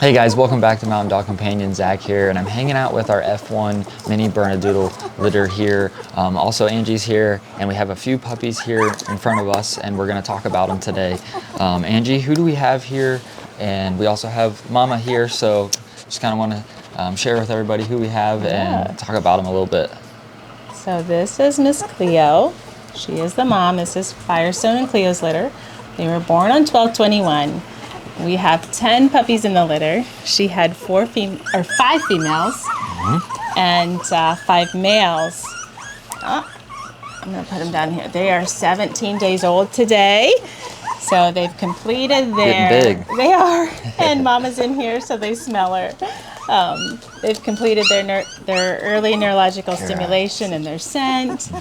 Hey guys, welcome back to Mountain Dog Companion. Zach here, and I'm hanging out with our F1 mini Bernedoodle litter here. Also Angie's here, and we have a few puppies here in front of us, and we're going to talk about them today. Angie, who do we have here? And we also have Mama here, so just kind of want to share with everybody who we have and talk about them a little bit. So this is Miss Cleo. She is the mom. This is Firestone and Cleo's litter. They were born on 12/21. We have 10 puppies in the litter. She had 5 females and 5 males. I'm gonna put them down here. They are 17 days old today. So they've completed their... Getting big. They are. And Mama's in here, so they smell her. They've completed their early neurological stimulation and their scent.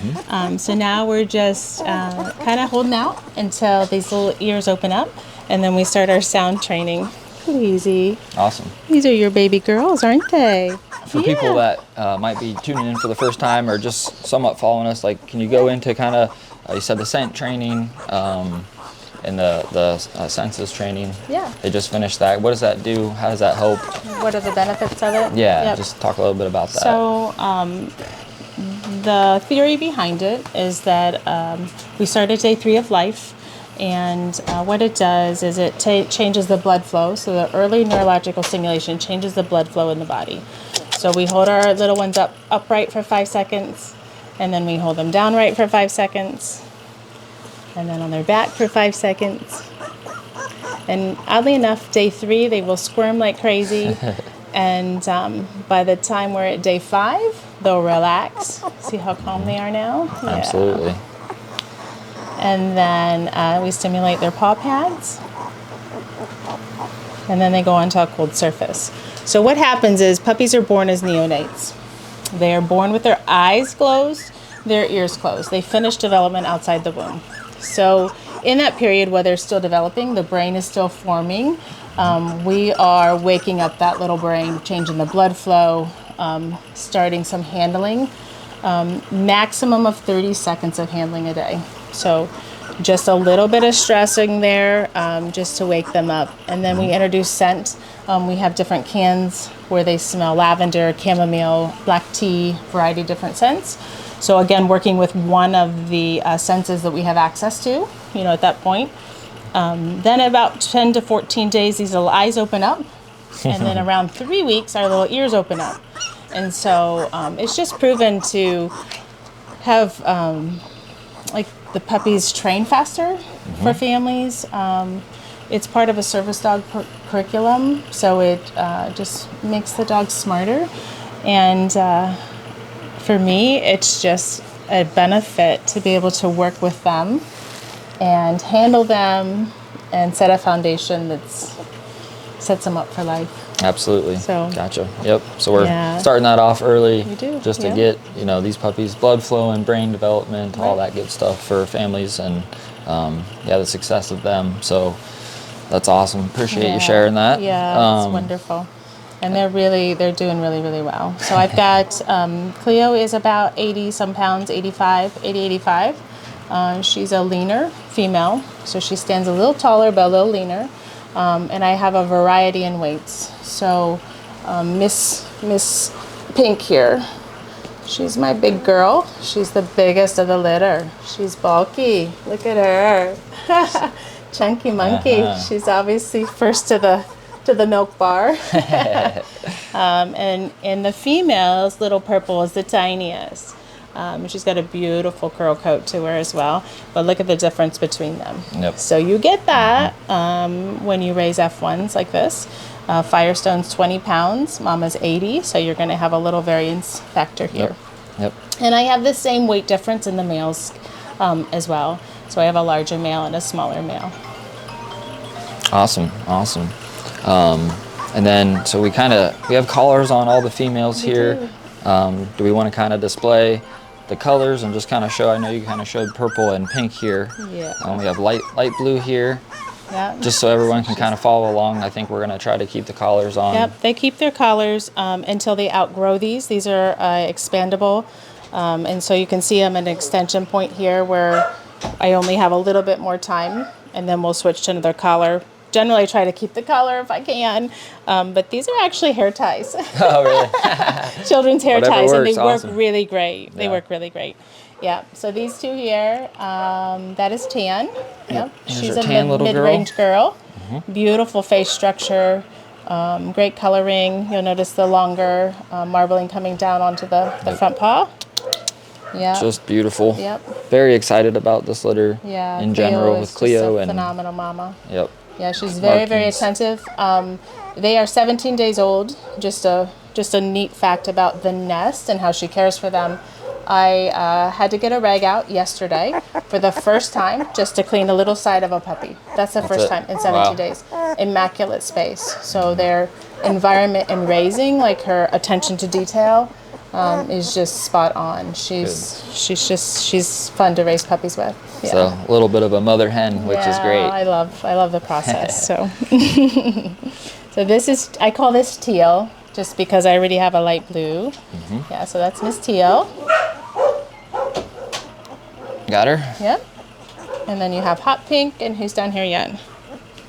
So now we're just kind of holding out until these little ears open up. And then we start our sound training. Easy. Awesome. These are your baby girls, aren't they? For people that might be tuning in for the first time or just somewhat following us, like, can you go into kind of, you said the scent training and the senses training. Yeah. They just finished that. What does that do? How does that help? What are the benefits of it? Yeah, just talk a little bit about that. So the theory behind it is that we start at day 3 of life. And what it does is it changes the blood flow. So the early neurological stimulation changes the blood flow in the body. So we hold our little ones upright for 5 seconds, and then we hold them downright for 5 seconds, and then on their back for 5 seconds. And oddly enough, day 3, they will squirm like crazy. And by the time we're at day 5, they'll relax. See how calm they are now? Absolutely. Yeah. And then we stimulate their paw pads. And then they go onto a cold surface. So what happens is puppies are born as neonates. They are born with their eyes closed, their ears closed. They finish development outside the womb. So in that period where they're still developing, the brain is still forming. We are waking up that little brain, changing the blood flow, starting some handling. Maximum of 30 seconds of handling a day. So just a little bit of stressing there just to wake them up. And then we introduce scent. We have different cans where they smell lavender, chamomile, black tea, variety of different scents. So again, working with one of the senses that we have access to, at that point. Then about 10 to 14 days, these little eyes open up. And then around 3 weeks, our little ears open up. And so it's just proven to have the puppies train faster for families. It's part of a service dog curriculum, so it just makes the dogs smarter. And for me, it's just a benefit to be able to work with them and handle them and set a foundation that sets them up for life. Absolutely. So, gotcha. Yep. So we're starting that off early just to get, these puppies blood flow and brain development, all that good stuff for families and the success of them. So that's awesome. Appreciate you sharing that. Yeah, it's wonderful. And they're doing really, really well. So I've got, Cleo is about 80 some pounds, 85. She's a leaner female, so she stands a little taller but a little leaner. And I have a variety in weights. So Miss Pink here, she's my big girl. She's the biggest of the litter. She's bulky. Look at her. Chunky monkey. She's obviously first to the milk bar. And in the females, little purple is the tiniest. She's got a beautiful curl coat to her as well. But look at the difference between them. Yep. So you get that when you raise F1s like this. Firestone's 20 pounds, Mama's 80. So you're going to have a little variance factor here. Yep. And I have the same weight difference in the males as well. So I have a larger male and a smaller male. Awesome. And then, so we have collars on all the females here. Do we want to kind of display the colors and just kind of show? I know you kind of showed purple and pink here. Yeah. We have light blue here. Yeah. Just so everyone can kind of follow along. I think we're going to try to keep the collars on. Yep, they keep their collars until they outgrow these. These are expandable. And so you can see them at an extension point here where I only have a little bit more time, and then we'll switch to another collar generally try to keep the color if I can. But these are actually hair ties. Oh, really? Children's hair Whatever ties, and works, they work awesome. really great. They Yeah. work really great. Yeah. So these two here, that is Tan. Yep. Here's She's our a tan little girl. mid-range girl. Beautiful face structure. Great coloring. You'll notice the longer marbling coming down onto the front paw. Yeah. Just beautiful. Yep. Very excited about this litter Yeah. in Cleo general is with just Cleo a and phenomenal mama. yep. Yeah, she's very, very Markings. attentive. They are 17 days old. Just a neat fact about the nest and how she cares for them. I had to get a rag out yesterday for the first time just to clean a little side of a puppy. That's the first it. time in 17 Wow. days. Immaculate space. So their environment in raising, like her attention to detail, is just spot on. She's fun to raise puppies with. Yeah. So a little bit of a mother hen, which is great. I love the process. So, so I call this Teal, just because I already have a light blue. Yeah, so that's Miss Teal. Got her? Yep. And then you have hot pink, and who's down here yet?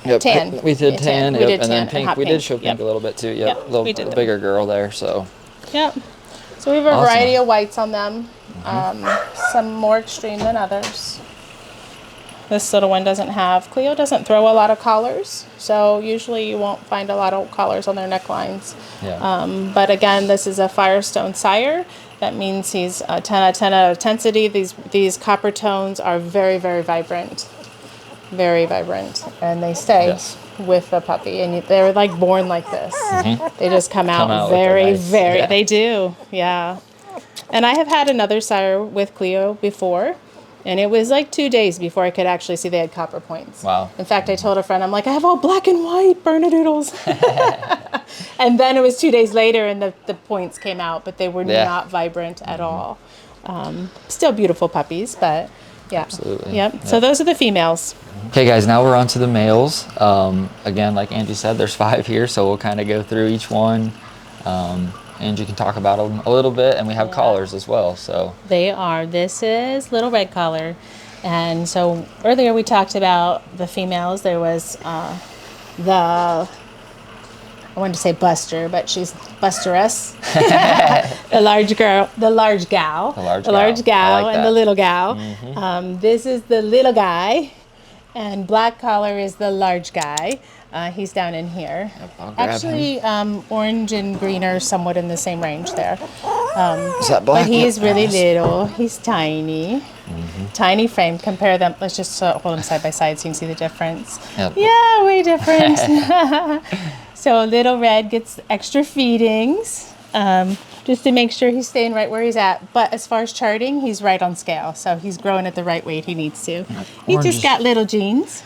Yep. Tan. We did Yeah, tan. We Yep. did And then tan pink. hot We did show Yep. pink a little bit too. Yep. Yep, A little we did them. bigger girl there. So Yep. So we have a Awesome. variety of whites on them. Some more extreme than others. This little one doesn't have, Cleo doesn't throw a lot of collars, so usually you won't find a lot of collars on their necklines. yeah. But again, this is a Firestone sire. That means he's a 10 out of 10 out of intensity. These copper tones are very, very vibrant. Very vibrant. And they stay Yes. with the puppy. And they're like born like this. They just come out out with a very, nice- very, yeah. they do. Yeah. And I have had another sire with Cleo before. And it was like 2 days before I could actually see they had copper points. Wow. In fact, I told a friend, I'm like, I have all black and white Bernedoodles. And then it was 2 days later and the points came out, but they were Yeah. not vibrant at all. Still beautiful puppies, but yeah. Absolutely. Yep. Yep. So those are the females. Okay, guys, now we're on to the males. Again, like Angie said, there's 5 here, so we'll kind of go through each one. Angie can talk about them a little bit, and we have collars as well. So This is Little Red Collar. And so earlier we talked about the females. There was I wanted to say Buster, but she's Busteress. The large gal, The large gal. I like and the that. little gal. This is the little guy, and Black Collar is the large guy. He's down in here. I'll grab Actually, orange and green are somewhat in the same range there. is that black? But he Yep, is really nice. little. He's tiny. Tiny frame. Compare them. Let's just hold them side by side so you can see the difference. Yep. Yeah, way different. So Little Red gets extra feedings just to make sure he's staying right where he's at. But as far as charting, he's right on scale. So he's growing at the right weight he needs to. He Orange just is- got little jeans.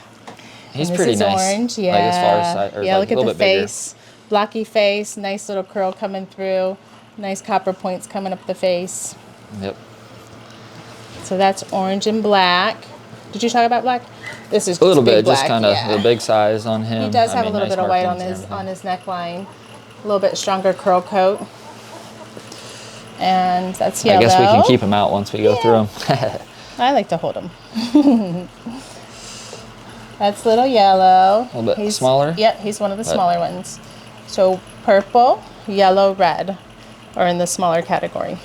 He's And this pretty is nice. orange, yeah. Like as far as or yeah, like look a at little the bit bigger. face. Blocky face, nice little curl coming through. Nice copper points coming up the face. Yep. So that's orange and black. Did you talk about black? This is A little big bit, just black, kind of yeah. the big size on him. He does I have mean, a little nice bit of white on markings and his everything. neckline. A little bit stronger curl coat. And that's yellow. I guess we can keep him out once we go through them. I like to hold him. That's little yellow. A little bit smaller? Yep, he's one of the smaller ones. So purple, yellow, red are in the smaller category.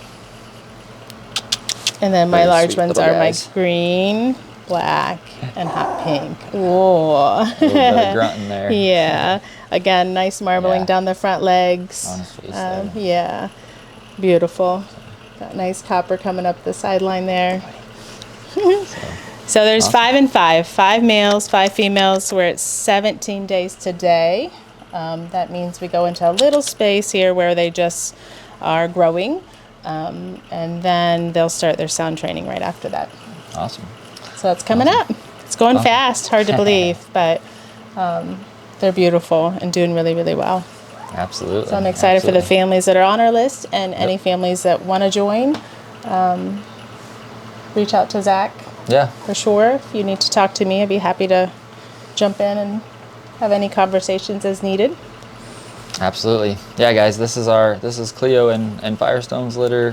And then my Very large sweet ones little are guys. my green, black, and hot pink. Ooh. A little bit of grunting there. Yeah. Again, nice marbling Yeah. down the front legs. On his face there. Yeah. Beautiful. Got nice copper coming up the sideline there. So there's Awesome. 5 and 5. 5 males, 5 females. We're at 17 days today. That means we go into a little space here where they just are growing. And then they'll start their sound training right after that. Awesome. So that's coming up. It's going fast, hard to believe, but they're beautiful and doing really, really well. Absolutely. So I'm excited for the Absolutely. families that are on our list and any families that want to join. Reach out to Zach Yeah. for sure. If you need to talk to me, I'd be happy to jump in and have any conversations as needed. Absolutely. Yeah, guys, this is Cleo and Firestone's litter.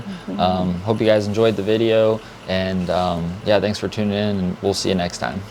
Hope you guys enjoyed the video, and yeah, thanks for tuning in, and we'll see you next time.